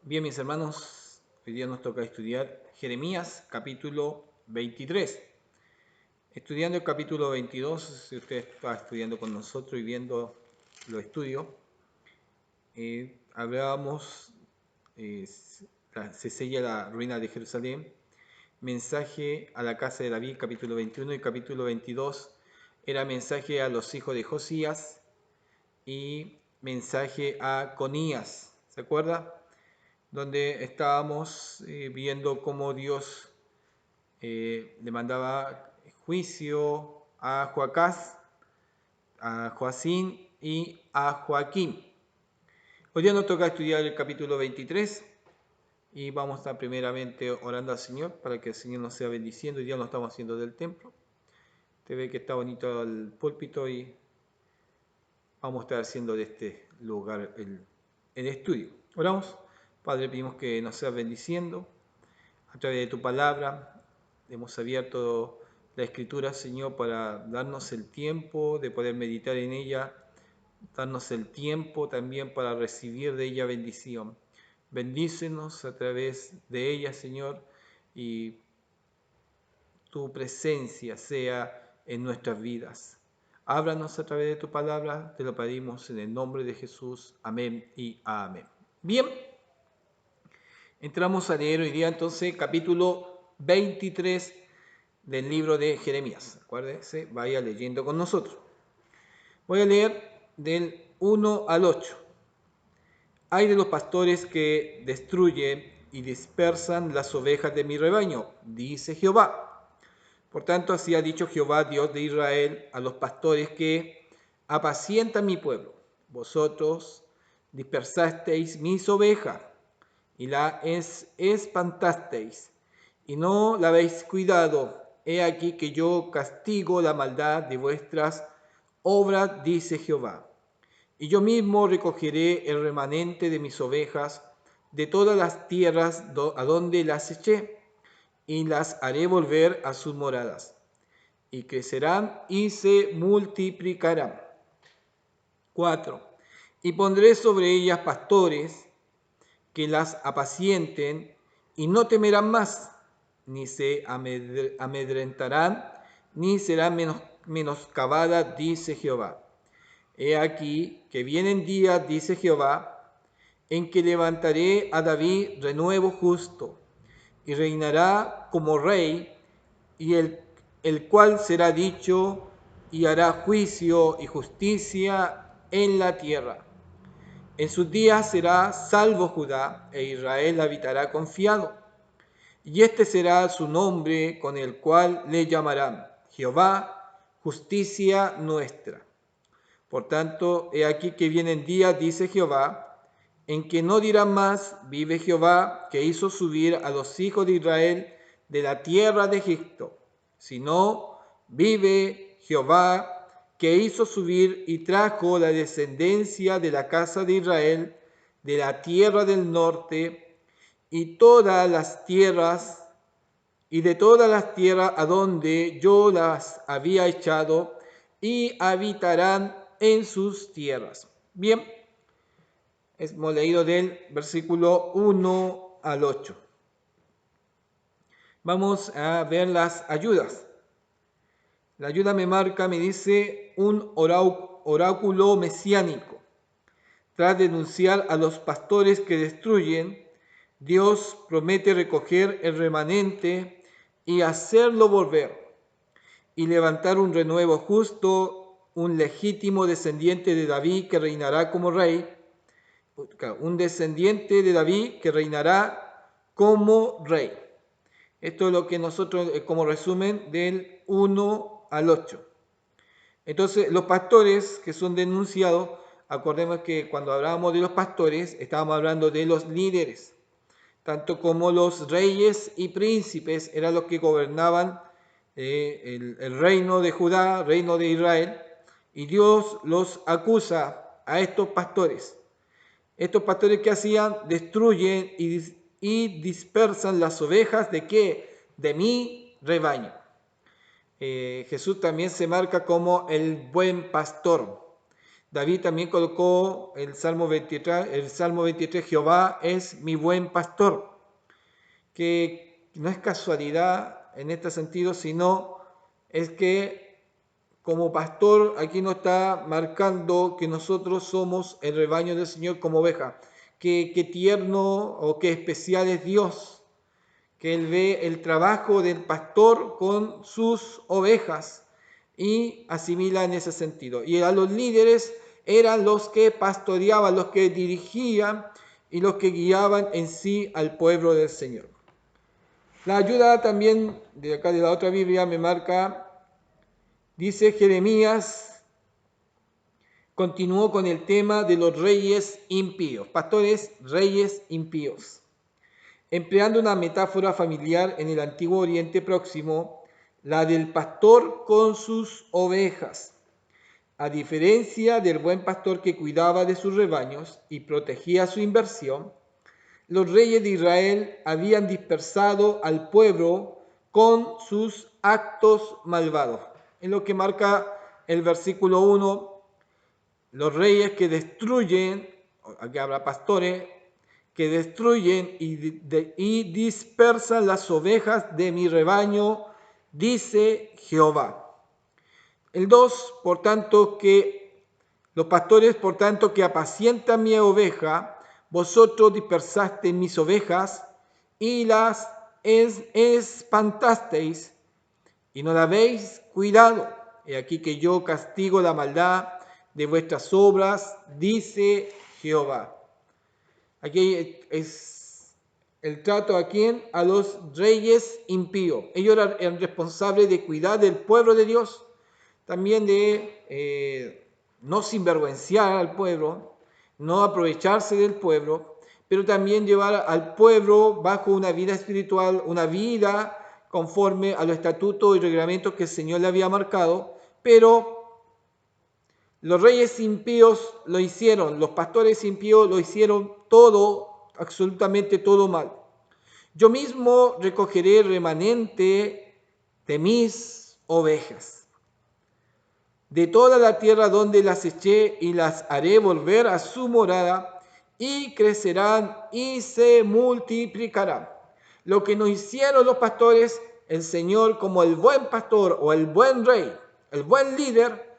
Bien, mis hermanos, hoy día nos toca estudiar Jeremías capítulo 23. Estudiando el capítulo 22, si usted está estudiando con nosotros y viendo los estudios, hablábamos, se sella la ruina de Jerusalén, mensaje a la casa de David, capítulo 21, y capítulo 22 era mensaje a los hijos de Josías y mensaje a Conías, ¿se acuerda? Donde estábamos viendo cómo Dios le mandaba juicio a Joacás, a Joacín y a Joaquín. Hoy día nos toca estudiar el capítulo 23 y vamos a estar primeramente orando al Señor para que el Señor nos sea bendiciendo. Hoy día lo estamos haciendo del templo. Te ve que está bonito el púlpito y vamos a estar haciendo de este lugar el estudio. Oramos. Padre, pedimos que nos seas bendiciendo a través de tu palabra. Hemos abierto la Escritura, Señor, para darnos el tiempo de poder meditar en ella, darnos el tiempo también para recibir de ella bendición. Bendícenos a través de ella, Señor, y tu presencia sea en nuestras vidas. Háblanos a través de tu palabra, te lo pedimos en el nombre de Jesús. Amén y amén. Bien, entramos a leer hoy día entonces capítulo 23 del libro de Jeremías. Acuérdense, vaya leyendo con nosotros. Voy a leer del 1 al 8. Hay de los pastores que destruyen y dispersan las ovejas de mi rebaño, dice Jehová. Por tanto, así ha dicho Jehová, Dios de Israel, a los pastores que apacientan mi pueblo. Vosotros dispersasteis mis ovejas y la espantasteis, y no la habéis cuidado. He aquí que yo castigo la maldad de vuestras obras, dice Jehová. Y yo mismo recogeré el remanente de mis ovejas de todas las tierras a donde las eché, y las haré volver a sus moradas, y crecerán y se multiplicarán. 4. Y pondré sobre ellas pastores que las apacienten, y no temerán más, ni se amedrentarán, ni serán menoscabadas, dice Jehová. He aquí que vienen días, dice Jehová, en que levantaré a David renuevo justo, y reinará como rey, y el cual será dicho, y hará juicio y justicia en la tierra. En sus días será salvo Judá, e Israel habitará confiado. Y este será su nombre con el cual le llamarán Jehová, justicia nuestra. Por tanto, he aquí que vienen días, dice Jehová, en que no dirán más, vive Jehová, que hizo subir a los hijos de Israel de la tierra de Egipto, sino, vive Jehová, que hizo subir y trajo la descendencia de la casa de Israel de la tierra del norte, y todas las tierras, y de todas las tierras a donde yo las había echado, y habitarán en sus tierras. Bien, hemos leído del versículo 1 al 8. Vamos a ver las ayudas. La ayuda me marca, me dice, un oráculo mesiánico. Tras denunciar a los pastores que destruyen, Dios promete recoger el remanente y hacerlo volver, y levantar un renuevo justo, un legítimo descendiente de David que reinará como rey, un descendiente de David que reinará como rey. Esto es lo que nosotros, como resumen, del 1 al 8. Entonces, los pastores que son denunciados, acordemos que cuando hablábamos de los pastores, estábamos hablando de los líderes, tanto como los reyes y príncipes eran los que gobernaban el reino de Judá, reino de Israel, y Dios los acusa a estos pastores. Estos pastores que hacían, destruyen y dispersan las ovejas de ¿qué? De mi rebaño. Jesús también se marca como el buen pastor. David también colocó el Salmo 23, Jehová es mi buen pastor, que no es casualidad en este sentido, sino es que como pastor aquí nos está marcando que nosotros somos el rebaño del Señor como oveja. Qué tierno o qué especial es Dios, que Él ve el trabajo del pastor con sus ovejas y asimila en ese sentido. Y a los líderes eran los que pastoreaban, los que dirigían y los que guiaban en sí al pueblo del Señor. La ayuda también de acá de la otra Biblia me marca, dice Jeremías, continuó con el tema de los reyes impíos, pastores reyes impíos. Empleando una metáfora familiar en el Antiguo Oriente Próximo, la del pastor con sus ovejas. A diferencia del buen pastor que cuidaba de sus rebaños y protegía su inversión, los reyes de Israel habían dispersado al pueblo con sus actos malvados. En lo que marca el versículo 1, los reyes que destruyen, aquí habla pastores, que destruyen y dispersan las ovejas de mi rebaño, dice Jehová. El 2, por tanto, que los pastores, por tanto, que apacientan mi oveja, vosotros dispersasteis mis ovejas y las espantasteis y no la habéis cuidado. He aquí que yo castigo la maldad de vuestras obras, dice Jehová. Aquí es el trato a quién, a los reyes impíos. Ellos eran responsables de cuidar del pueblo de Dios, también de no sinvergüenciar al pueblo, no aprovecharse del pueblo, pero también llevar al pueblo bajo una vida espiritual, una vida conforme a los estatutos y reglamentos que el Señor le había marcado, pero los reyes impíos lo hicieron, los pastores impíos lo hicieron todo, absolutamente todo mal. Yo mismo recogeré el remanente de mis ovejas, de toda la tierra donde las eché, y las haré volver a su morada, y crecerán y se multiplicarán. Lo que no hicieron los pastores, el Señor, como el buen pastor o el buen rey, el buen líder,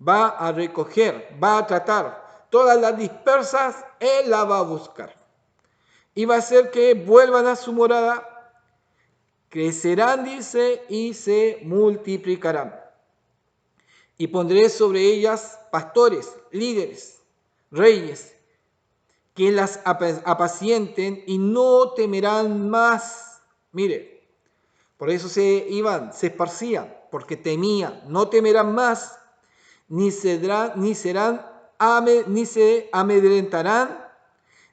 va a recoger, va a tratar. Todas las dispersas, Él las va a buscar. Y va a hacer que vuelvan a su morada, crecerán, dice, y se multiplicarán. Y pondré sobre ellas pastores, líderes, reyes, que las apacienten y no temerán más. Mire, por eso se iban, se esparcían, porque temían, no temerán más, ni se amedrentarán,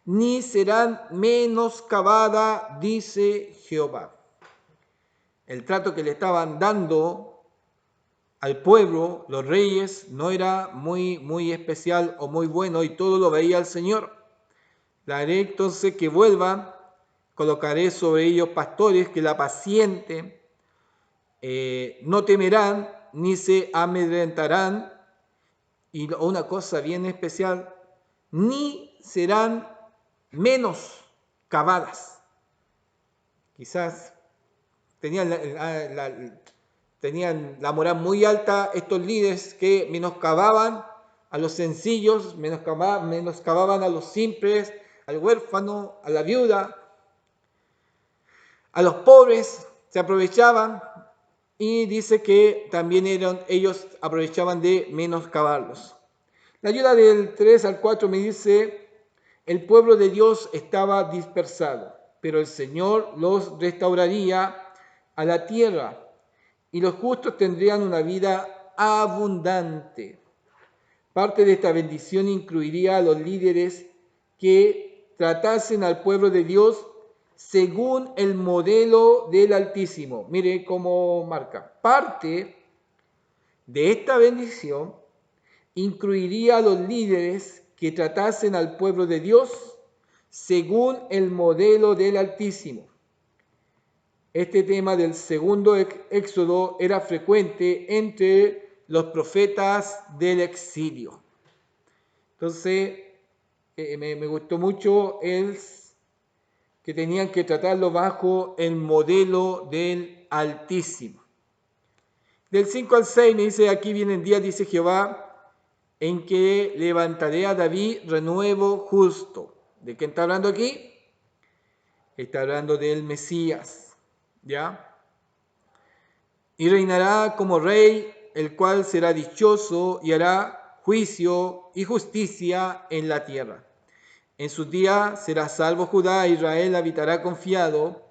ni serán menoscabada, dice Jehová. El trato que le estaban dando al pueblo, los reyes, no era muy especial o muy bueno, y todo lo veía el Señor. Le haré entonces que vuelvan, colocaré sobre ellos pastores que la apacienten, no temerán, ni se amedrentarán, y una cosa bien especial, ni serán menos cavadas. Quizás tenían la moral muy alta estos líderes que menoscababan a los sencillos, menoscababan a los simples, al huérfano, a la viuda, a los pobres, se aprovechaban, y dice que también ellos aprovechaban de menoscabarlos. La ayuda del 3 al 4 me dice, el pueblo de Dios estaba dispersado, pero el Señor los restauraría a la tierra, y los justos tendrían una vida abundante. Parte de esta bendición incluiría a los líderes que tratasen al pueblo de Dios según el modelo del Altísimo. Mire cómo marca. Parte de esta bendición incluiría a los líderes que tratasen al pueblo de Dios según el modelo del Altísimo. Este tema del segundo éxodo era frecuente entre los profetas del exilio. Entonces, me gustó mucho el que tenían que tratarlo bajo el modelo del Altísimo. Del 5 al 6 me dice, aquí vienen días, dice Jehová, en que levantaré a David renuevo justo. ¿De quién está hablando aquí? Está hablando del Mesías, ¿ya? Y reinará como rey, el cual será dichoso y hará juicio y justicia en la tierra. En sus días será salvo Judá, Israel habitará confiado,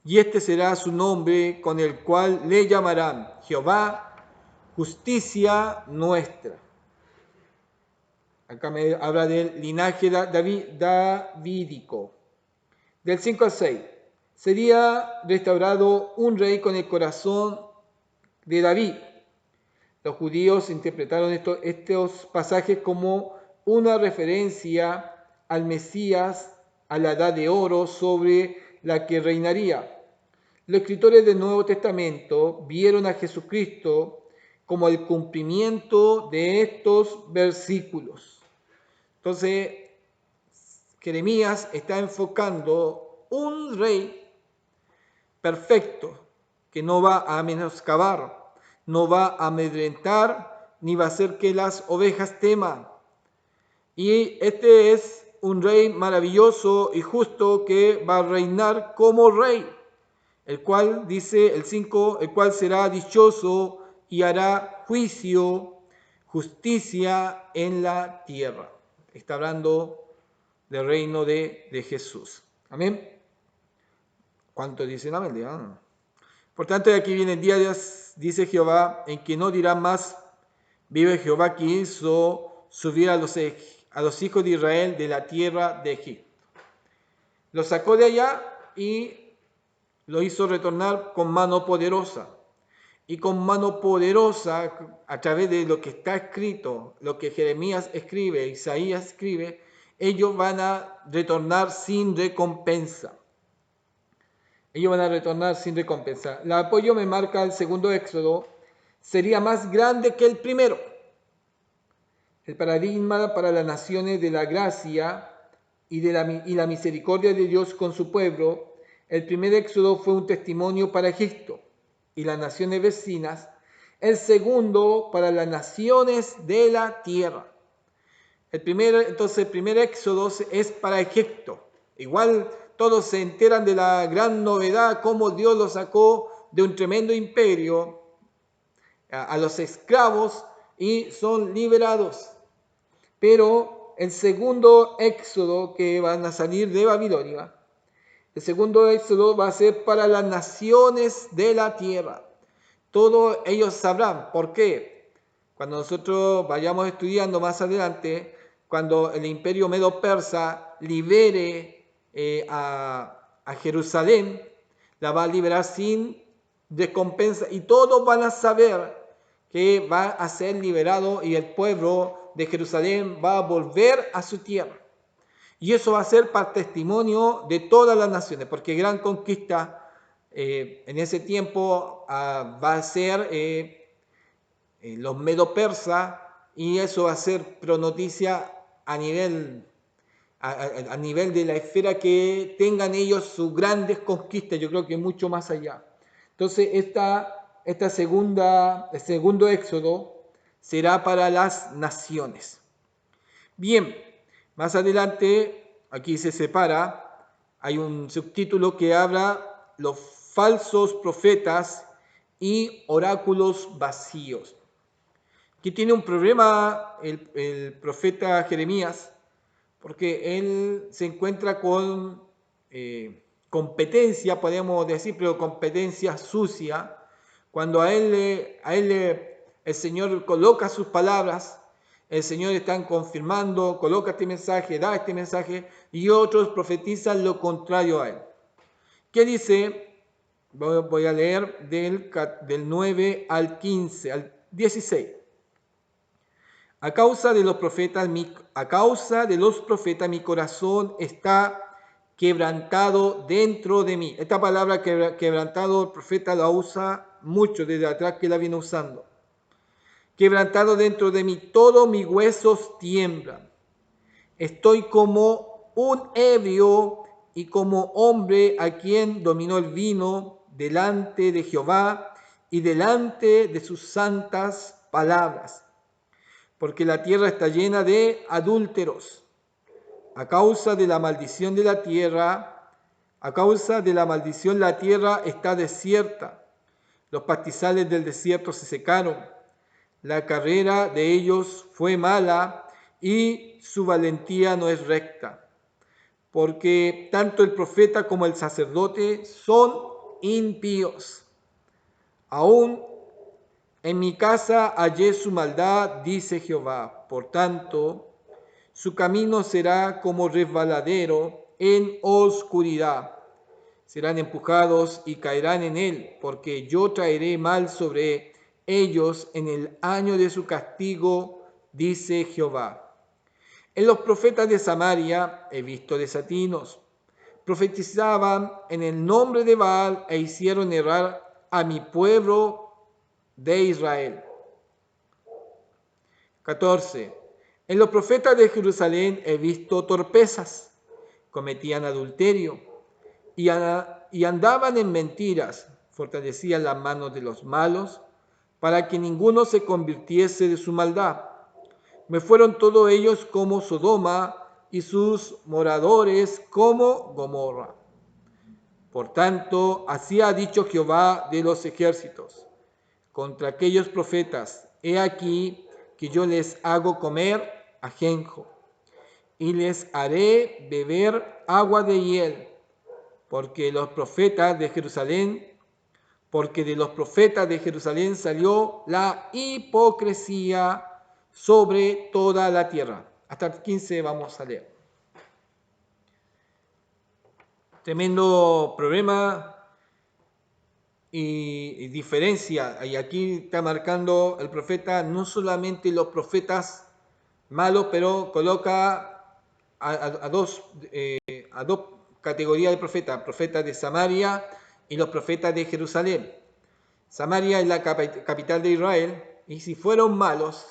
y este será su nombre con el cual le llamarán Jehová, justicia nuestra. Acá me habla del linaje davídico. Del 5 al 6. Sería restaurado un rey con el corazón de David. Los judíos interpretaron estos pasajes como una referencia al Mesías, a la edad de oro sobre la que reinaría. Los escritores del Nuevo Testamento vieron a Jesucristo como el cumplimiento de estos versículos. Entonces, Jeremías está enfocando un rey perfecto que no va a menoscabar, no va a amedrentar, ni va a hacer que las ovejas teman. Y este es un rey maravilloso y justo que va a reinar como rey, el cual, dice el 5, el cual será dichoso y hará juicio, justicia en la tierra. Está hablando del reino de Jesús. Amén. ¿Cuántos dicen amén? Por tanto, de aquí vienen días, dice Jehová, en que no dirá más, vive Jehová que hizo subir a los hijos de Israel de la tierra de Egipto. Los sacó de allá y lo hizo retornar con mano poderosa. Y con mano poderosa, a través de lo que está escrito, lo que Jeremías escribe, Isaías escribe, ellos van a retornar sin recompensa. Ellos van a retornar sin recompensa. El apoyo me marca el segundo Éxodo, sería más grande que el primero. El paradigma para las naciones de la gracia y la misericordia de Dios con su pueblo. El primer Éxodo fue un testimonio para Egipto y las naciones vecinas. El segundo para las naciones de la tierra. Entonces el primer Éxodo es para Egipto. Igual todos se enteran de la gran novedad, cómo Dios los sacó de un tremendo imperio a los esclavos y son liberados. Pero el segundo Éxodo que van a salir de Babilonia, el segundo Éxodo va a ser para las naciones de la tierra. Todos ellos sabrán por qué. Cuando nosotros vayamos estudiando más adelante, cuando el imperio medo-persa libere a Jerusalén, la va a liberar sin recompensa y todos van a saber que va a ser liberado y el pueblo de Jerusalén va a volver a su tierra. Y eso va a ser para testimonio de todas las naciones, porque gran conquista en ese tiempo va a ser los medo-persas, y eso va a ser pronoticia a nivel de la esfera que tengan ellos sus grandes conquistas, yo creo que mucho más allá. Entonces, el segundo Éxodo será para las naciones. Bien, más adelante, aquí se separa, hay un subtítulo que habla los falsos profetas y oráculos vacíos. Aquí tiene un problema el profeta Jeremías, porque él se encuentra con competencia, podemos decir, pero competencia sucia, cuando a él el Señor coloca sus palabras, el Señor está confirmando, coloca este mensaje, da este mensaje, y otros profetizan lo contrario a él. ¿Qué dice? Voy a leer del 9 al 15, al 16. A causa de los profetas mi corazón está quebrantado dentro de mí. Esta palabra quebrantado el profeta la usa mucho desde atrás, que la viene usando. Quebrantado dentro de mí, todos mis huesos tiemblan. Estoy como un ebrio y como hombre a quien dominó el vino delante de Jehová y delante de sus santas palabras, porque la tierra está llena de adúlteros. A causa de la maldición de la tierra, a causa de la maldición la tierra está desierta. Los pastizales del desierto se secaron. La carrera de ellos fue mala y su valentía no es recta. Porque tanto el profeta como el sacerdote son impíos. Aún en mi casa hallé su maldad, dice Jehová. Por tanto, su camino será como resbaladero en oscuridad. Serán empujados y caerán en él, porque yo traeré mal sobre ellos en el año de su castigo, dice Jehová. En los profetas de Samaria he visto desatinos. Profetizaban en el nombre de Baal e hicieron errar a mi pueblo de Israel. 14. En los profetas de Jerusalén he visto torpezas. Cometían adulterio y andaban en mentiras. Fortalecían las manos de los malos para que ninguno se convirtiese de su maldad. Me fueron todos ellos como Sodoma y sus moradores como Gomorra. Por tanto, así ha dicho Jehová de los ejércitos contra aquellos profetas: he aquí que yo les hago comer ajenjo y les haré beber agua de hiel, porque de los profetas de Jerusalén salió la hipocresía sobre toda la tierra. Hasta el 15 vamos a leer. Tremendo problema y diferencia. Y aquí está marcando el profeta no solamente los profetas malos, pero coloca a dos categorías de profetas: profetas de Samaria y los profetas de Jerusalén. Samaria es la capital de Israel, y si fueron malos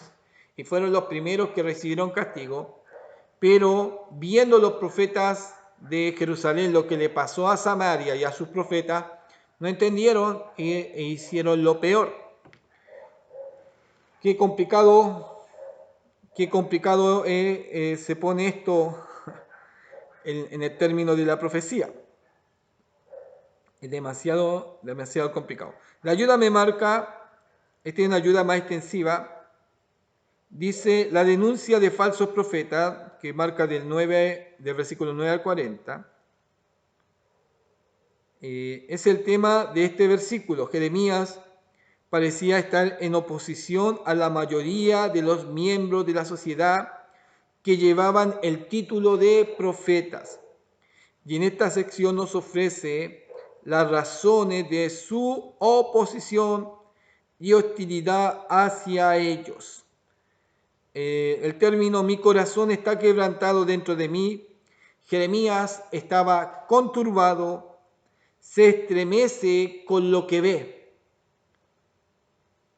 y fueron los primeros que recibieron castigo, pero viendo los profetas de Jerusalén lo que le pasó a Samaria y a sus profetas, no entendieron e hicieron lo peor. Qué complicado se pone esto en el término de la profecía. Es demasiado complicado. La ayuda me marca, esta es una ayuda más extensiva. Dice la denuncia de falsos profetas, que marca del versículo 9 al 40. Es el tema de este versículo. Jeremías parecía estar en oposición a la mayoría de los miembros de la sociedad que llevaban el título de profetas. Y en esta sección nos ofrece las razones de su oposición y hostilidad hacia ellos. El término "mi corazón está quebrantado dentro de mí", Jeremías estaba conturbado, se estremece con lo que ve.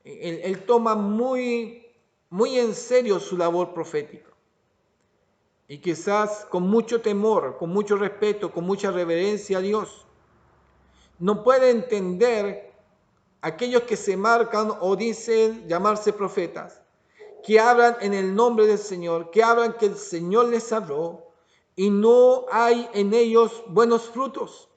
Él toma muy en serio su labor profética. Y quizás con mucho temor, con mucho respeto, con mucha reverencia a Dios. No puede entender aquellos que se marcan o dicen llamarse profetas, que hablan en el nombre del Señor, que hablan que el Señor les habló, y no hay en ellos buenos frutos.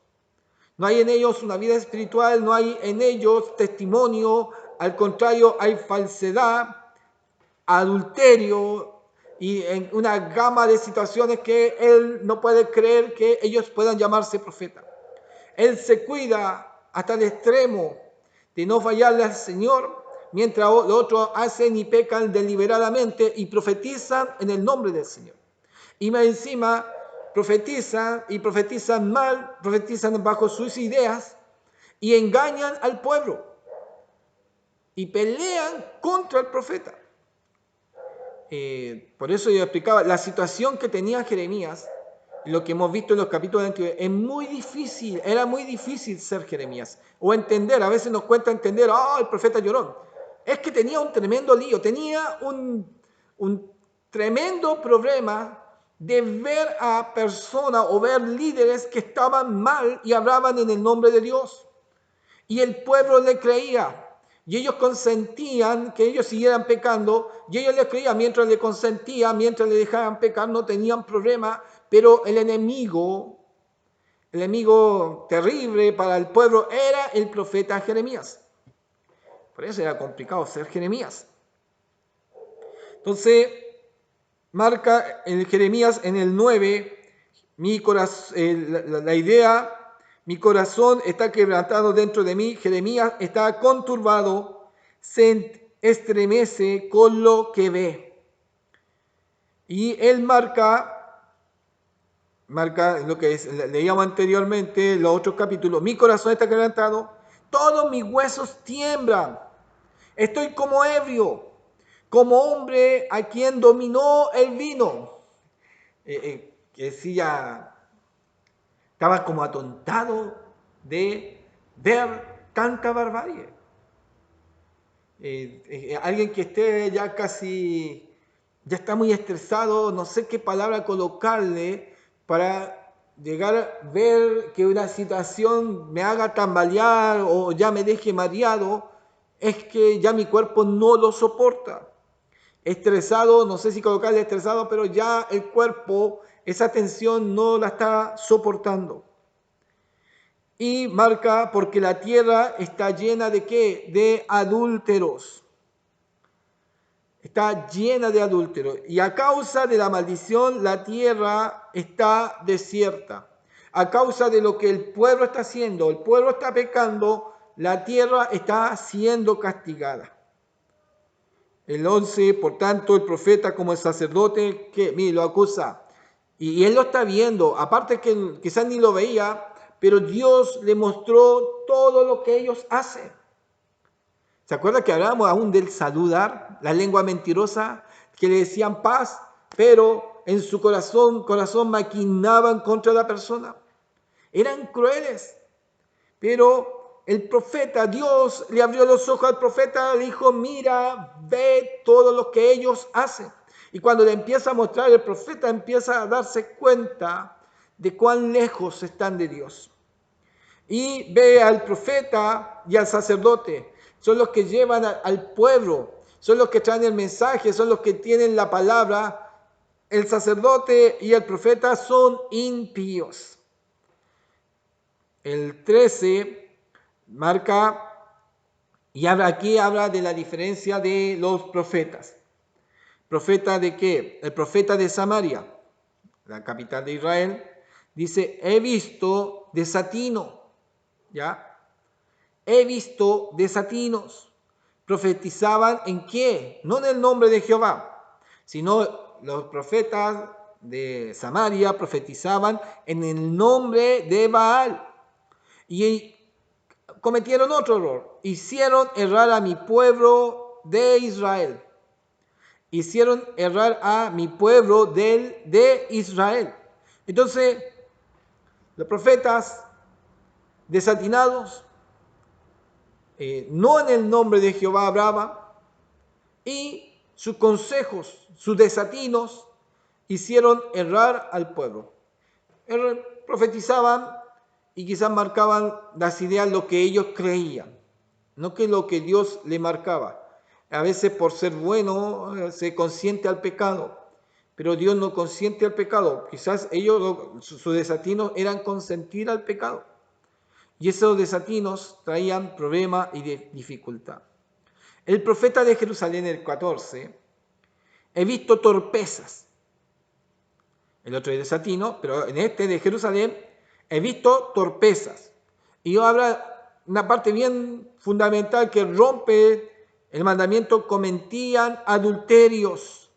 No hay en ellos una vida espiritual, no hay en ellos testimonio, al contrario, hay falsedad, adulterio y en una gama de situaciones que él no puede creer que ellos puedan llamarse profetas. Él se cuida hasta el extremo de no fallarle al Señor, mientras los otros hacen y pecan deliberadamente y profetizan en el nombre del Señor. Y más encima profetizan mal, profetizan bajo sus ideas y engañan al pueblo y pelean contra el profeta. Por eso yo explicaba la situación que tenía Jeremías, lo que hemos visto en los capítulos anteriores. Era muy difícil ser Jeremías, o entender. A veces nos cuesta entender, el profeta llorón. Es que tenía un tremendo lío, tenía un tremendo problema de ver a personas o ver líderes que estaban mal y hablaban en el nombre de Dios. Y el pueblo le creía. Y ellos consentían que ellos siguieran pecando. Y ellos les creían mientras le consentían, mientras le dejaban pecar, no tenían problema. Pero el enemigo terrible para el pueblo era el profeta Jeremías. Por eso era complicado ser Jeremías. Entonces, marca en Jeremías en el 9, mi corazón, la idea, mi corazón está quebrantado dentro de mí. Jeremías está conturbado, se estremece con lo que ve. Y él marca lo que leíamos anteriormente, los otros capítulos. Mi corazón está quebrantado, todos mis huesos tiemblan. Estoy como ebrio, como hombre a quien dominó el vino. Que decía, estaba como atontado de ver tanta barbarie. Alguien que esté ya casi, ya está muy estresado, no sé qué palabra colocarle para llegar a ver que una situación me haga tambalear o ya me deje mareado, es que ya mi cuerpo no lo soporta. Estresado, no sé si colocarle estresado, pero ya el cuerpo, esa tensión no la está soportando. Y marca porque la tierra está llena de ¿qué? De adúlteros. Está llena de adúlteros. Y a causa de la maldición, la tierra está desierta. A causa de lo que el pueblo está haciendo, el pueblo está pecando, la tierra está siendo castigada. El 11, por tanto, el profeta como el sacerdote, que mire, lo acusa. Y él lo está viendo, aparte que quizás ni lo veía, pero Dios le mostró todo lo que ellos hacen. ¿Se acuerda que hablábamos aún del saludar, la lengua mentirosa, que le decían paz, pero en su corazón maquinaban contra la persona? Eran crueles, pero el profeta, Dios le abrió los ojos al profeta, le dijo, mira, ve todo lo que ellos hacen. Y cuando le empieza a mostrar, el profeta empieza a darse cuenta de cuán lejos están de Dios. Y ve al profeta y al sacerdote, son los que llevan al pueblo, son los que traen el mensaje, son los que tienen la palabra. El sacerdote y el profeta son impíos. El 13 marca, y aquí habla de la diferencia de los profetas. ¿Profeta de qué? El profeta de Samaria, la capital de Israel, dice, he visto desatino, ¿ya? He visto desatinos. ¿Profetizaban en qué? No en el nombre de Jehová, sino los profetas de Samaria profetizaban en el nombre de Baal. Y cometieron otro error. Hicieron errar a mi pueblo de Israel. Hicieron errar a mi pueblo de Israel. Entonces, los profetas desatinados, no en el nombre de Jehová hablaban, y sus consejos, sus desatinos, hicieron errar al pueblo. Profetizaban y quizás marcaban las ideas, lo que ellos creían, no que lo que Dios le marcaba. A veces por ser bueno se consiente al pecado, pero Dios no consiente al pecado. Quizás ellos, sus desatinos eran consentir al pecado. Y esos desatinos traían problema y dificultad. El profeta de Jerusalén, el 14, he visto torpezas. El otro es desatino, pero en este de Jerusalén he visto torpezas. Y habla una parte bien fundamental que rompe el mandamiento: cometían adulterios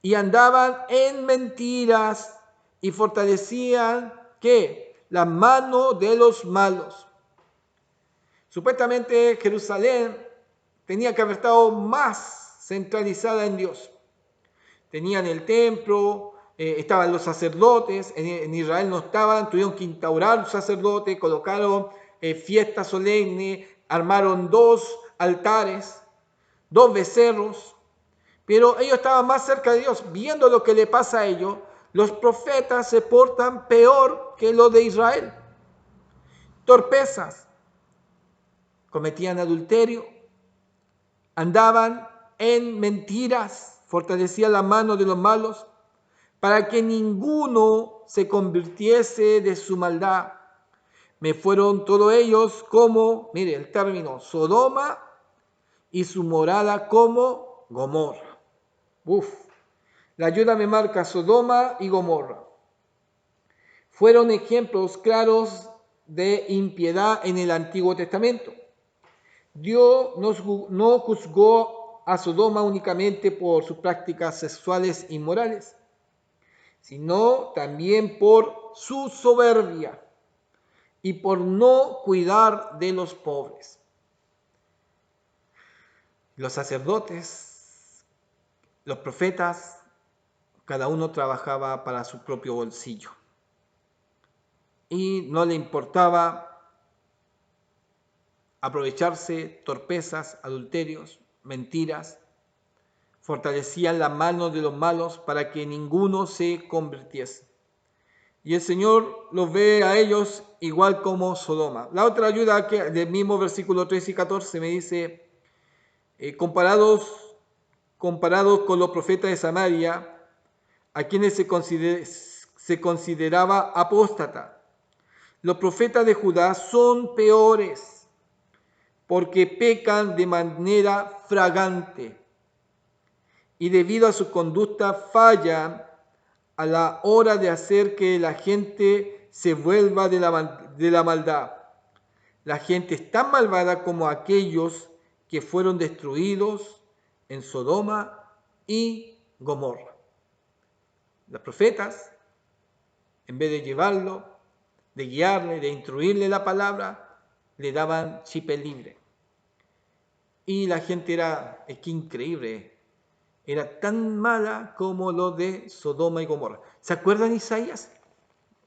y andaban en mentiras y fortalecían ¿qué? La mano de los malos. Supuestamente Jerusalén tenía que haber estado más centralizada en Dios. Tenían el templo, estaban los sacerdotes, en Israel no estaban, tuvieron que instaurar un sacerdote, colocaron fiesta solemne, armaron 2 altares, 2 becerros, pero ellos estaban más cerca de Dios. Viendo lo que le pasa a ellos, Los profetas se portan peor que los de Israel. Torpezas, cometían adulterio, andaban en mentiras, fortalecían la mano de los malos, para que ninguno se convirtiese de su maldad. Me fueron todos ellos como, mire el término, Sodoma, y su morada como Gomorra. La ayuda me marca Sodoma y Gomorra. Fueron ejemplos claros de impiedad en el Antiguo Testamento. Dios no juzgó a Sodoma únicamente por sus prácticas sexuales inmorales, sino también por su soberbia y por no cuidar de los pobres. Los sacerdotes, los profetas, cada uno trabajaba para su propio bolsillo y no le importaba aprovecharse, torpezas, adulterios, mentiras. Fortalecían la mano de los malos para que ninguno se convirtiese. Y el Señor los ve a ellos igual como Sodoma. La otra ayuda que del mismo versículo 13 y 14 me dice, comparados con los profetas de Samaria, a quienes se consideraba apóstata. Los profetas de Judá son peores, porque pecan de manera fragante y debido a su conducta fallan a la hora de hacer que la gente se vuelva de la maldad. La gente es tan malvada como aquellos que fueron destruidos en Sodoma y Gomorra. Los profetas, en vez de llevarlo, de guiarle, de instruirle la palabra, le daban chipe libre. Y la gente es que increíble, era tan mala como lo de Sodoma y Gomorra. ¿Se acuerdan Isaías?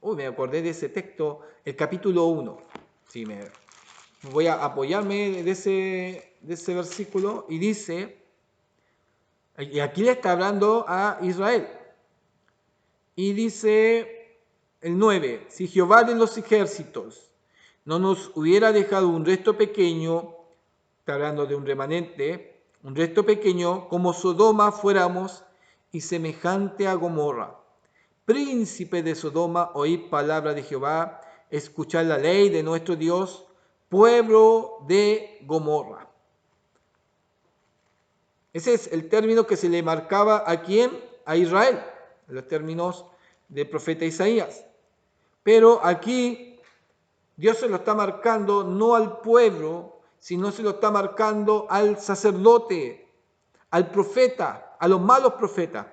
Me acordé de ese texto, el capítulo 1. Sí, voy a apoyarme de ese versículo y dice, y aquí le está hablando a Israel. Y dice el 9, si Jehová de los ejércitos no nos hubiera dejado un resto pequeño, está hablando de un remanente, un resto pequeño, como Sodoma fuéramos y semejante a Gomorra. Príncipe de Sodoma, oíd palabra de Jehová, escuchad la ley de nuestro Dios, pueblo de Gomorra. Ese es el término que se le marcaba a quién, a Israel, en los términos del profeta Isaías. Pero aquí Dios se lo está marcando no al pueblo, sino se lo está marcando al sacerdote, al profeta, a los malos profetas.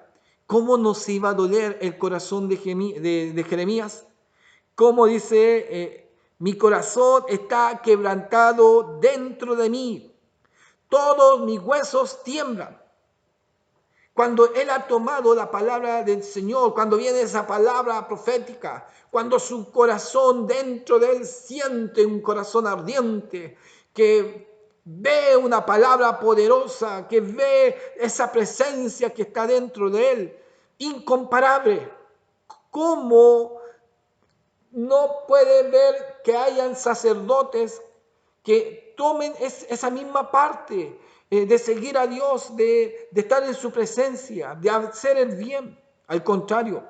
¿Cómo nos iba a doler el corazón de Jeremías? ¿Cómo dice, mi corazón está quebrantado dentro de mí? Todos mis huesos tiemblan. Cuando él ha tomado la palabra del Señor, cuando viene esa palabra profética, cuando su corazón dentro de él siente un corazón ardiente, que ve una palabra poderosa, que ve esa presencia que está dentro de él, incomparable. ¿Cómo no puede ver que hayan sacerdotes que tomen esa misma parte de seguir a Dios, de estar en su presencia, de hacer el bien? Al contrario,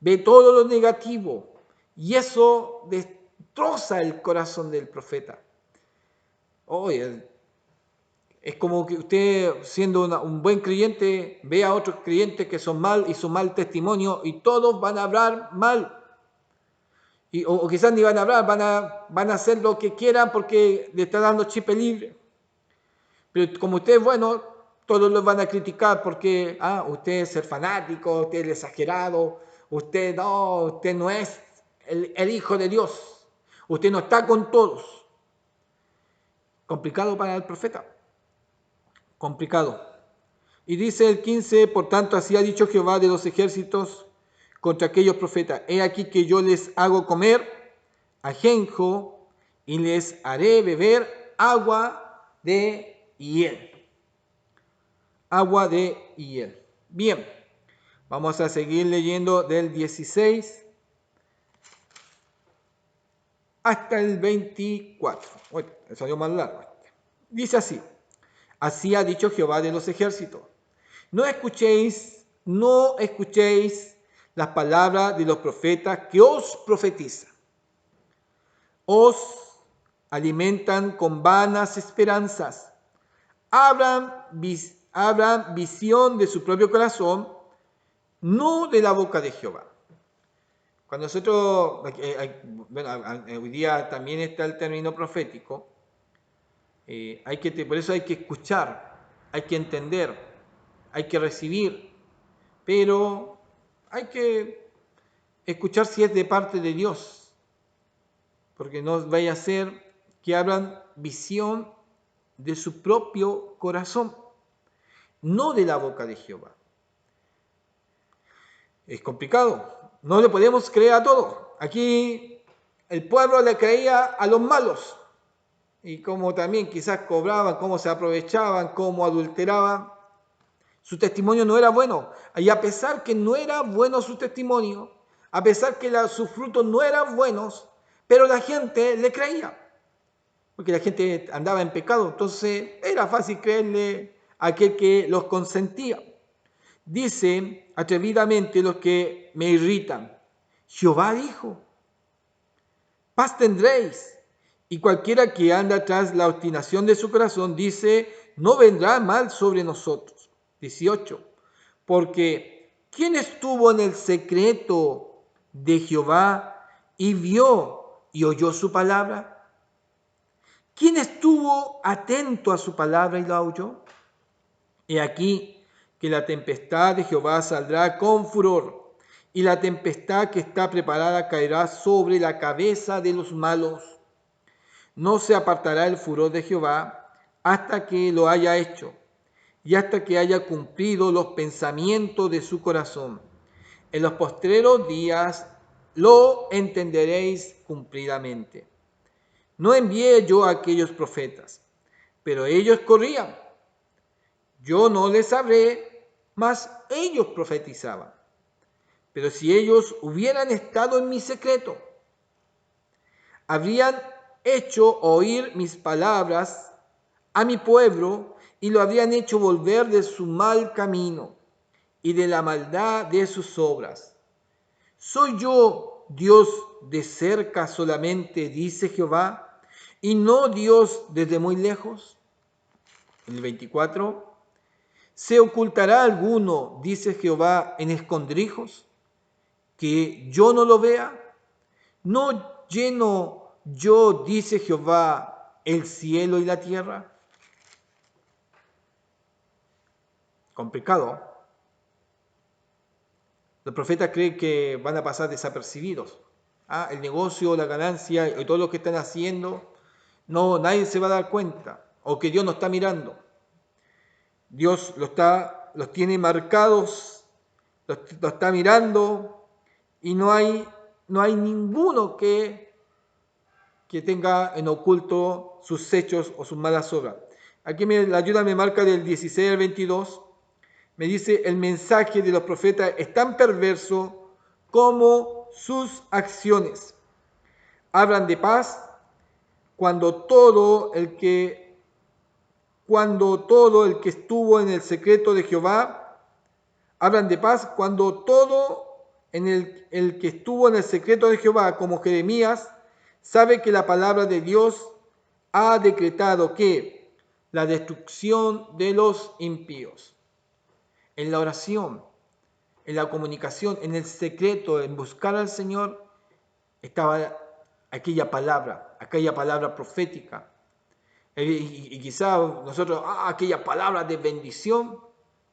ve todo lo negativo y eso destroza el corazón del profeta. Es como que usted, siendo un buen creyente, ve a otros creyentes que son mal y su mal testimonio y todos van a hablar mal. O quizás ni van a hablar, van a hacer lo que quieran porque le está dando chipe libre. Pero como usted es bueno, todos los van a criticar porque usted es el fanático, usted es el exagerado, usted no es el Hijo de Dios, usted no está con todos. Complicado para el profeta, complicado. Y dice el 15, por tanto, así ha dicho Jehová de los ejércitos contra aquellos profetas: he aquí que yo les hago comer ajenjo y les haré beber agua de hiel. Agua de hiel. Bien, Vamos a seguir leyendo del 16 hasta el 24. Bueno, salió más largo. Dice así: así ha dicho Jehová de los ejércitos. No escuchéis las palabras de los profetas que os profetizan. Os alimentan con vanas esperanzas. Abran visión de su propio corazón, no de la boca de Jehová. Cuando nosotros, hoy día también está el término profético, por eso hay que escuchar, hay que entender, hay que recibir, pero hay que escuchar si es de parte de Dios, porque no vaya a ser que abran visión de su propio corazón, no de la boca de Jehová. Es complicado, no le podemos creer a todo. Aquí el pueblo le creía a los malos, y como también quizás cobraban, cómo se aprovechaban, cómo adulteraban, su testimonio no era bueno. Y a pesar que no era bueno su testimonio, a pesar que sus frutos no eran buenos, pero la gente le creía, porque la gente andaba en pecado, entonces era fácil creerle a aquel que los consentía. Dice atrevidamente los que me irritan: Jehová dijo, paz tendréis. Y cualquiera que anda tras la obstinación de su corazón dice, no vendrá mal sobre nosotros. 18. Porque ¿quién estuvo en el secreto de Jehová y vio y oyó su palabra? ¿Quién estuvo atento a su palabra y la oyó? He aquí que la tempestad de Jehová saldrá con furor, y la tempestad que está preparada caerá sobre la cabeza de los malos. No se apartará el furor de Jehová hasta que lo haya hecho, y hasta que haya cumplido los pensamientos de su corazón. En los postreros días lo entenderéis cumplidamente. No envié yo a aquellos profetas, pero ellos corrían. Yo no les hablé, mas ellos profetizaban. Pero si ellos hubieran estado en mi secreto, habrían hecho oír mis palabras a mi pueblo y lo habrían hecho volver de su mal camino y de la maldad de sus obras. ¿Soy yo Dios de cerca solamente, dice Jehová, y no Dios desde muy lejos? El 24. ¿Se ocultará alguno, dice Jehová, en escondrijos, que yo no lo vea? ¿No lleno yo, dice Jehová, el cielo y la tierra? Complicado. Los profetas creen que van a pasar desapercibidos. El negocio, la ganancia y todo lo que están haciendo, no, nadie se va a dar cuenta, o que Dios no está mirando. Dios los tiene marcados, los está mirando, y no hay ninguno que tenga en oculto sus hechos o sus malas obras. Aquí la ayuda me marca del 16 al 22. Me dice, el mensaje de los profetas es tan perverso como sus acciones. Hablan de paz cuando todo el que estuvo en el secreto de Jehová, hablan de paz cuando todo el que estuvo en el secreto de Jehová, como Jeremías, sabe que la palabra de Dios ha decretado que la destrucción de los impíos. En la oración, en la comunicación, en el secreto, en buscar al Señor, estaba aquella palabra profética. Y quizá nosotros, aquella palabra de bendición,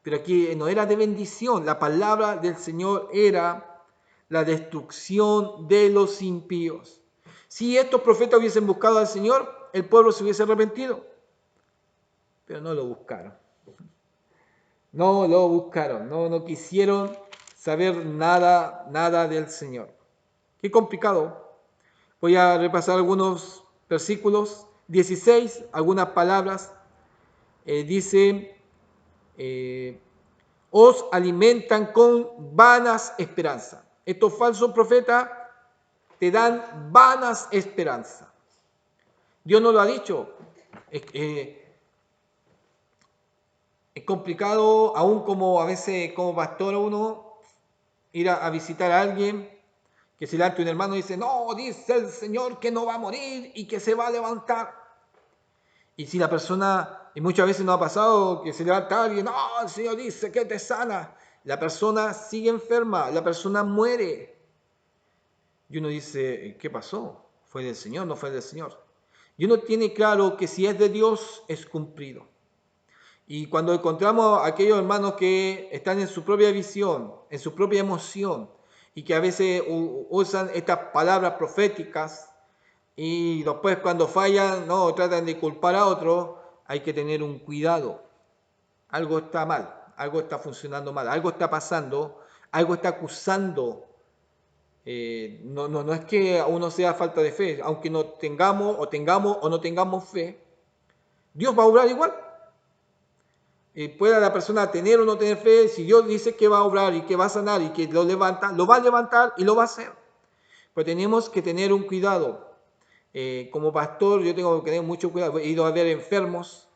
pero aquí no era de bendición, la palabra del Señor era la destrucción de los impíos. Si estos profetas hubiesen buscado al Señor, el pueblo se hubiese arrepentido, pero no lo buscaron. No lo buscaron, no quisieron saber nada del Señor. Qué complicado. Voy a repasar algunos versículos. 16, algunas palabras. Dice, os alimentan con vanas esperanzas. Estos falsos profetas te dan vanas esperanzas. Dios no lo ha dicho. Es complicado, aún como a veces como pastor uno, ir a visitar a alguien que se levanta un hermano y dice, no, dice el Señor que no va a morir y que se va a levantar. Y si la persona, y muchas veces nos ha pasado que se levanta alguien, no, el Señor dice que te sana. La persona sigue enferma, la persona muere. Y uno dice, ¿qué pasó? ¿Fue del Señor? ¿No fue del Señor? Y uno tiene claro que si es de Dios, es cumplido. Y cuando encontramos a aquellos hermanos que están en su propia visión, en su propia emoción, y que a veces usan estas palabras proféticas, y después cuando fallan, no, tratan de culpar a otro, hay que tener un cuidado. Algo está mal, algo está funcionando mal, algo está pasando, algo está acusando. No es que uno sea falta de fe, aunque no tengamos o no tengamos fe, Dios va a obrar igual. Pueda la persona tener o no tener fe, si Dios dice que va a obrar y que va a sanar y que lo levanta, lo va a levantar y lo va a hacer. Pero tenemos que tener un cuidado. Como pastor yo tengo que tener mucho cuidado. He ido a ver enfermos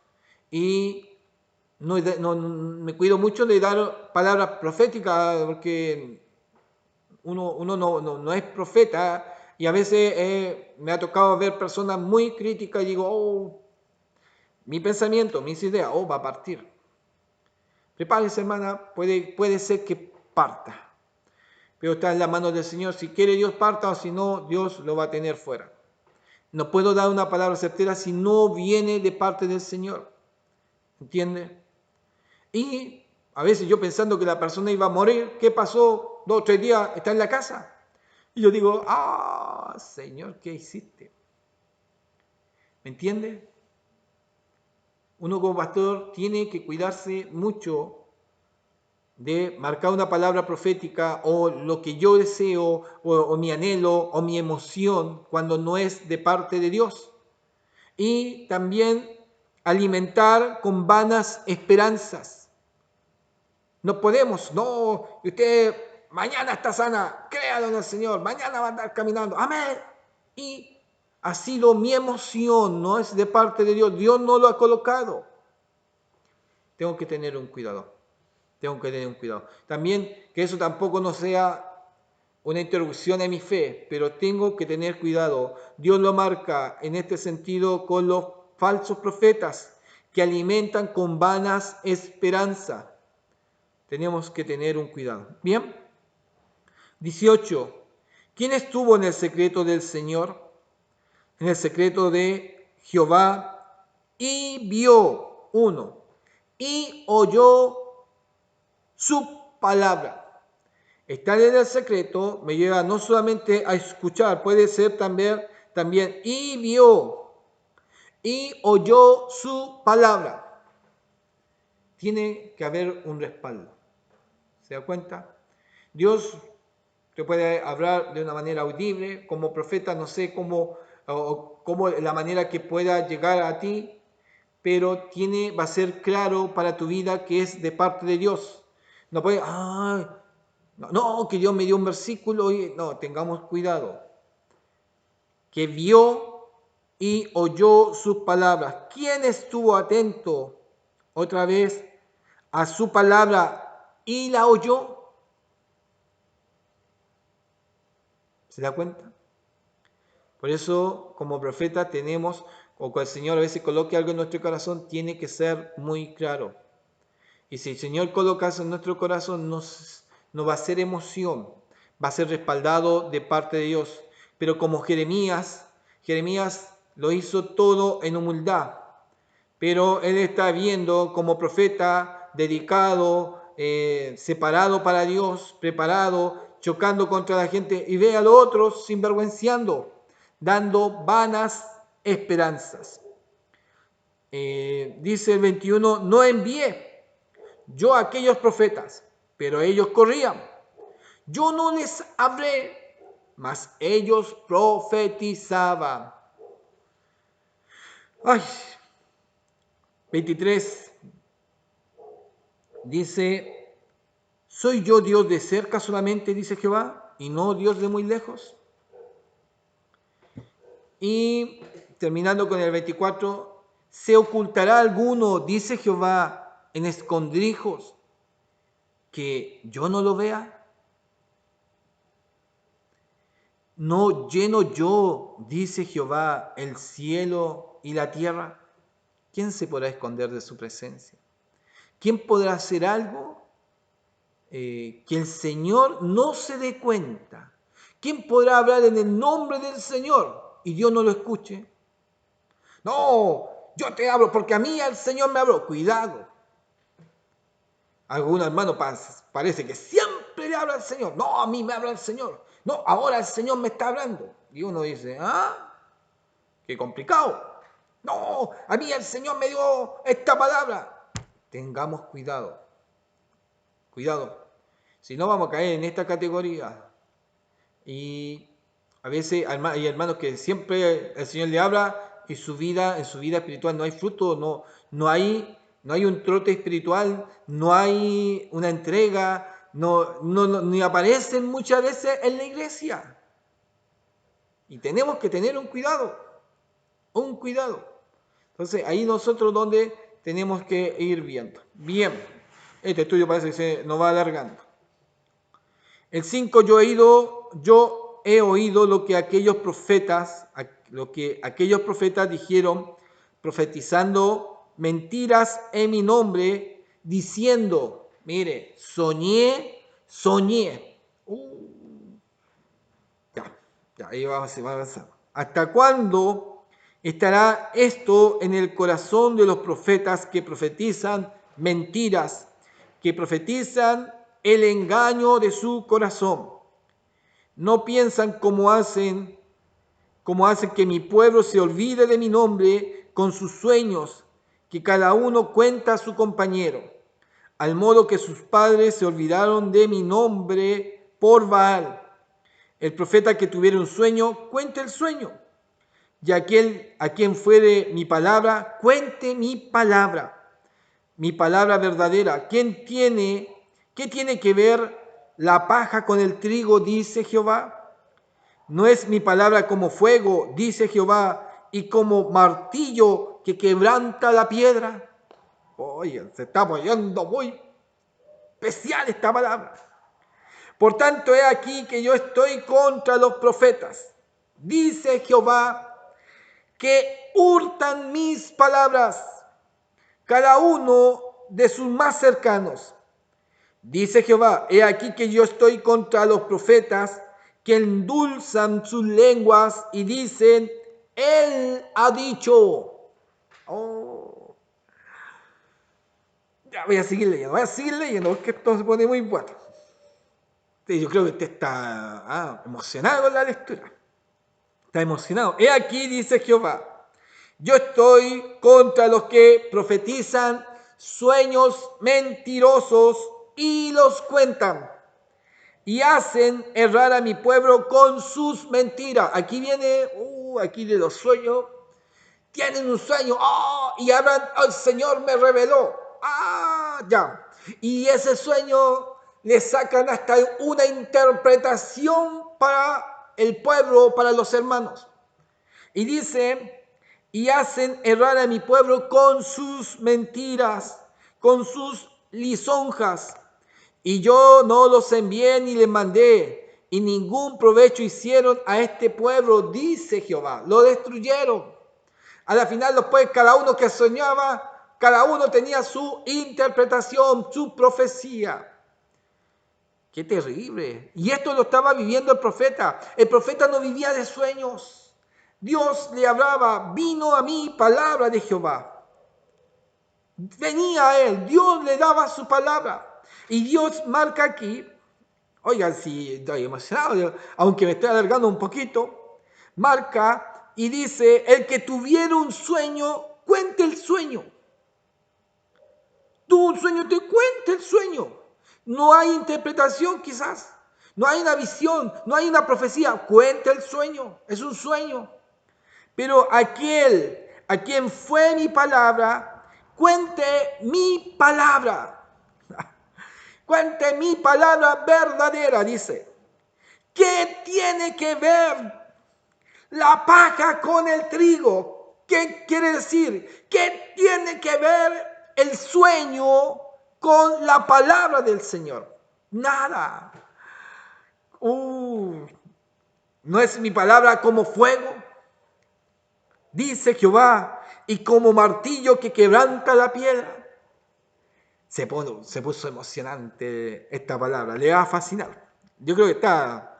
y me cuido mucho de dar palabras proféticas porque uno no es profeta y a veces me ha tocado ver personas muy críticas y digo, oh, mi pensamiento, mis ideas, oh, va a partir. Prepárese, hermana, puede ser que parta, pero está en las manos del Señor. Si quiere Dios parta o si no, Dios lo va a tener fuera. No puedo dar una palabra certera si no viene de parte del Señor. ¿Entiende? Y a veces yo pensando que la persona iba a morir, ¿qué pasó? 2 o 3 días está en la casa. Y yo digo, Señor, ¿qué hiciste? ¿Me entiende? Uno como pastor tiene que cuidarse mucho de marcar una palabra profética o lo que yo deseo o mi anhelo o mi emoción cuando no es de parte de Dios. Y también alimentar con vanas esperanzas. No podemos, no, usted mañana está sana, créalo en el Señor, mañana va a andar caminando, amén. Y ha sido mi emoción, no es de parte de Dios, Dios no lo ha colocado. Tengo que tener un cuidado. Tengo que tener un cuidado. También que eso tampoco no sea una interrupción a mi fe, pero tengo que tener cuidado. Dios lo marca en este sentido con los falsos profetas que alimentan con vanas esperanzas. Tenemos que tener un cuidado. Bien. 18. ¿Quién estuvo en el secreto del Señor? En el secreto de Jehová y vio, 1, y oyó su palabra. Estar en el secreto me lleva no solamente a escuchar, puede ser también y vio y oyó su palabra. Tiene que haber un respaldo. ¿Se da cuenta? Dios te puede hablar de una manera audible, como profeta, no sé cómo la manera que pueda llegar a ti, pero va a ser claro para tu vida que es de parte de Dios. No puede, no, que Dios me dio un versículo y no, tengamos cuidado. Que vio y oyó sus palabras. ¿Quién estuvo atento otra vez a su palabra y la oyó? ¿Se da cuenta? Por eso, como profeta, tenemos, o cuando el Señor a veces coloque algo en nuestro corazón, tiene que ser muy claro. Y si el Señor coloca eso en nuestro corazón, no va a ser emoción, va a ser respaldado de parte de Dios. Pero como Jeremías lo hizo todo en humildad, pero él está viendo como profeta dedicado, separado para Dios, preparado, chocando contra la gente, y ve a los otros sinvergüenciando, dando vanas esperanzas. Dice el 21, no envié yo a aquellos profetas, pero ellos corrían. Yo no les hablé, mas ellos profetizaban. Ay, 23 dice, ¿Soy yo Dios de cerca solamente, dice Jehová, y no Dios de muy lejos? Y terminando con el 24, ¿se ocultará alguno, dice Jehová, en escondrijos, que yo no lo vea? ¿No lleno yo, dice Jehová, el cielo y la tierra? ¿Quién se podrá esconder de su presencia? ¿Quién podrá hacer algo que el Señor no se dé cuenta? ¿Quién podrá hablar en el nombre del Señor y Dios no lo escuche? No, yo te hablo porque a mí el Señor me habló. Cuidado. Algunos hermanos parece que siempre le habla al Señor. No, a mí me habla el Señor. No, ahora el Señor me está hablando. Y uno dice, qué complicado. No, a mí el Señor me dio esta palabra. Tengamos cuidado. Cuidado. Si no, vamos a caer en esta categoría. Y a veces hay hermanos que siempre el Señor le habla y en su vida espiritual no hay fruto, no hay un trote espiritual, no hay una entrega, ni aparecen muchas veces en la iglesia. Y tenemos que tener un cuidado. Entonces, ahí nosotros donde tenemos que ir viendo. Bien, este estudio parece que se nos va alargando. El 5, yo he oído lo que aquellos profetas dijeron, profetizando mentiras en mi nombre, diciendo, mire, soñé. Ahí va a avanzar. ¿Hasta cuándo estará esto en el corazón de los profetas que profetizan mentiras, que profetizan el engaño de su corazón? No piensan como hacen que mi pueblo se olvide de mi nombre con sus sueños, que cada uno cuenta a su compañero, al modo que sus padres se olvidaron de mi nombre por Baal. El profeta que tuviera un sueño, cuente el sueño, y aquel a quien fuere mi palabra, cuente mi palabra verdadera. ¿Qué tiene que ver la paja con el trigo? Dice Jehová. ¿No es mi palabra como fuego, dice Jehová, y como martillo que quebranta la piedra? Oye, se está poniendo muy especial esta palabra. Por tanto, he aquí que yo estoy contra los profetas, dice Jehová, que hurtan mis palabras, cada uno de sus más cercanos. Dice Jehová, he aquí que yo estoy contra los profetas que endulzan sus lenguas y dicen, Él ha dicho. Ya voy a seguir leyendo porque esto se pone muy bueno. Yo creo que usted está emocionado con la lectura. Está emocionado. He aquí, dice Jehová, yo estoy contra los que profetizan sueños mentirosos y los cuentan, y hacen errar a mi pueblo con sus mentiras. Aquí viene, aquí de los sueños. Tienen un sueño, y hablan, el Señor me reveló. Ya. Y ese sueño le sacan hasta una interpretación para el pueblo, para los hermanos. Y dice, y hacen errar a mi pueblo con sus mentiras, con sus lisonjas. Y yo no los envié ni les mandé, y ningún provecho hicieron a este pueblo, dice Jehová. Lo destruyeron. A la final, después, cada uno que soñaba, cada uno tenía su interpretación, su profecía. ¡Qué terrible! Y esto lo estaba viviendo el profeta. El profeta no vivía de sueños. Dios le hablaba, vino a mí palabra de Jehová. Venía a él, Dios le daba su palabra. Y Dios marca aquí, oigan, si estoy emocionado, aunque me estoy alargando un poquito, marca y dice, el que tuviera un sueño, cuente el sueño. Tuvo un sueño, te cuente el sueño. No hay interpretación quizás, no hay una visión, no hay una profecía, cuente el sueño, es un sueño. Pero aquel a quien fue mi palabra, cuente mi palabra. Cuente mi palabra verdadera, dice. ¿Qué tiene que ver la paja con el trigo? ¿Qué quiere decir? ¿Qué tiene que ver el sueño con la palabra del Señor? Nada. ¿No es mi palabra como fuego? Dice Jehová, y como martillo que quebranta la piedra. Se puso emocionante esta palabra, le va a fascinar. Yo creo que está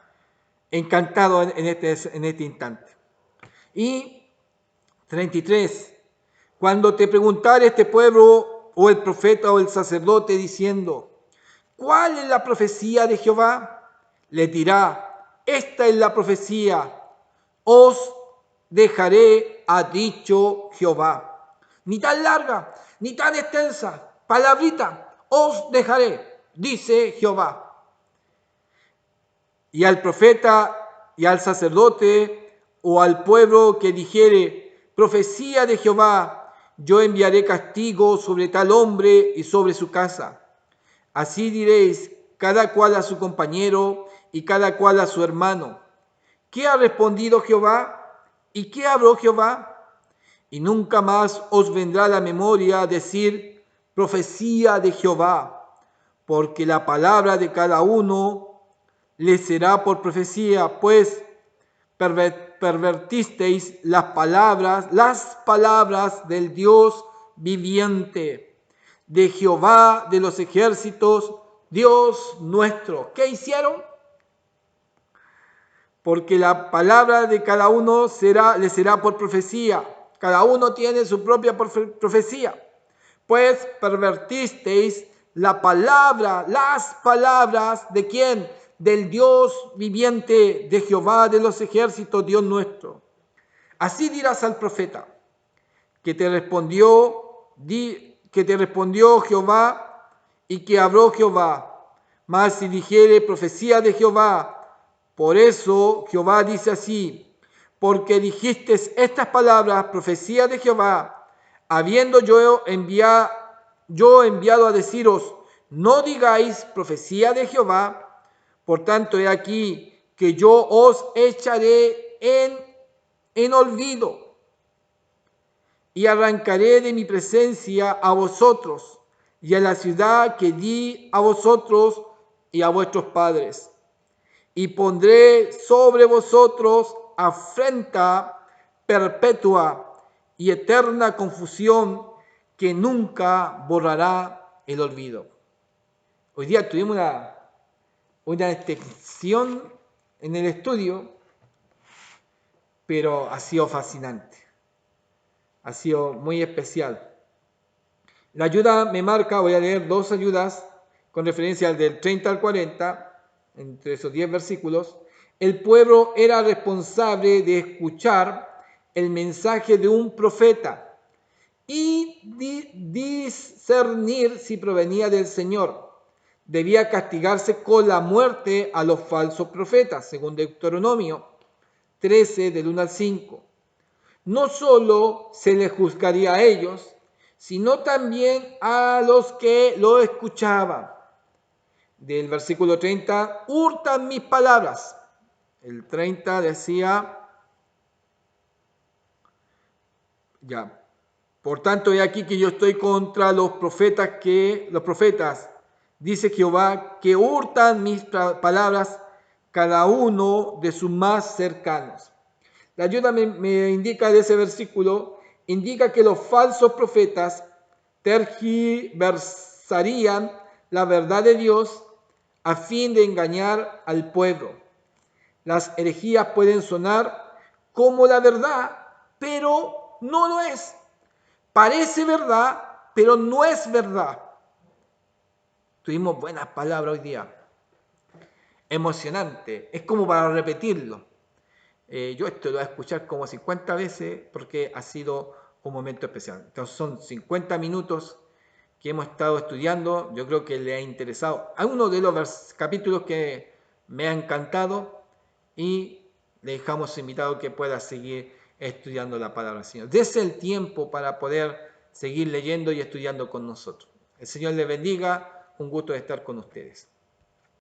encantado en este instante. Y 33. Cuando te preguntare este pueblo o el profeta o el sacerdote diciendo, ¿cuál es la profecía de Jehová? Le dirá, esta es la profecía, os dejaré, ha dicho Jehová. Ni tan larga, ni tan extensa, palabrita, os dejaré, dice Jehová. Y al profeta y al sacerdote o al pueblo que dijere, profecía de Jehová, yo enviaré castigo sobre tal hombre y sobre su casa. Así diréis, cada cual a su compañero y cada cual a su hermano. ¿Qué ha respondido Jehová? ¿Y qué habló Jehová? Y nunca más os vendrá a la memoria decir profecía de Jehová, porque la palabra de cada uno le será por profecía, pues pervertisteis las palabras del Dios viviente, de Jehová de los ejércitos, Dios nuestro. ¿Qué hicieron? Porque la palabra de cada uno le será por profecía. Cada uno tiene su propia profecía. Pues pervertisteis las palabras ¿de quién? Del Dios viviente, de Jehová de los ejércitos, Dios nuestro. Así dirás al profeta, que te respondió Jehová y que habló Jehová. Mas si dijere profecía de Jehová, por eso Jehová dice así, porque dijiste estas palabras, profecía de Jehová, habiendo yo enviado a deciros, no digáis profecía de Jehová, por tanto he aquí que yo os echaré en olvido y arrancaré de mi presencia a vosotros y a la ciudad que di a vosotros y a vuestros padres. Y pondré sobre vosotros afrenta perpetua y eterna confusión que nunca borrará el olvido. Hoy día tuvimos una extensión en el estudio, pero ha sido fascinante, ha sido muy especial. La ayuda me marca, voy a leer dos ayudas con referencia al del 30 al 40, entre esos 10 versículos. El pueblo era responsable de escuchar el mensaje de un profeta y discernir si provenía del Señor. Debía castigarse con la muerte a los falsos profetas, según Deuteronomio 13, del 1 al 5. No solo se les juzgaría a ellos, sino también a los que lo escuchaban. Del versículo 30, hurtan mis palabras. El 30 decía, por tanto, he aquí que yo estoy contra los profetas, dice Jehová, que hurtan mis palabras cada uno de sus más cercanos. La ayuda me indica de ese versículo, indica que los falsos profetas tergiversarían la verdad de Dios a fin de engañar al pueblo. Las herejías pueden sonar como la verdad, pero no lo es. Parece verdad, pero no es verdad. Tuvimos buenas palabras hoy día. Emocionante. Es como para repetirlo. Yo esto lo voy a escuchar como 50 veces porque ha sido un momento especial. Entonces son 50 minutos que hemos estado estudiando. Yo creo que le ha interesado. Hay uno de los capítulos que me ha encantado y le dejamos invitado que pueda seguir estudiando la palabra del Señor. Dese el tiempo para poder seguir leyendo y estudiando con nosotros. El Señor le bendiga. un gusto de estar con ustedes.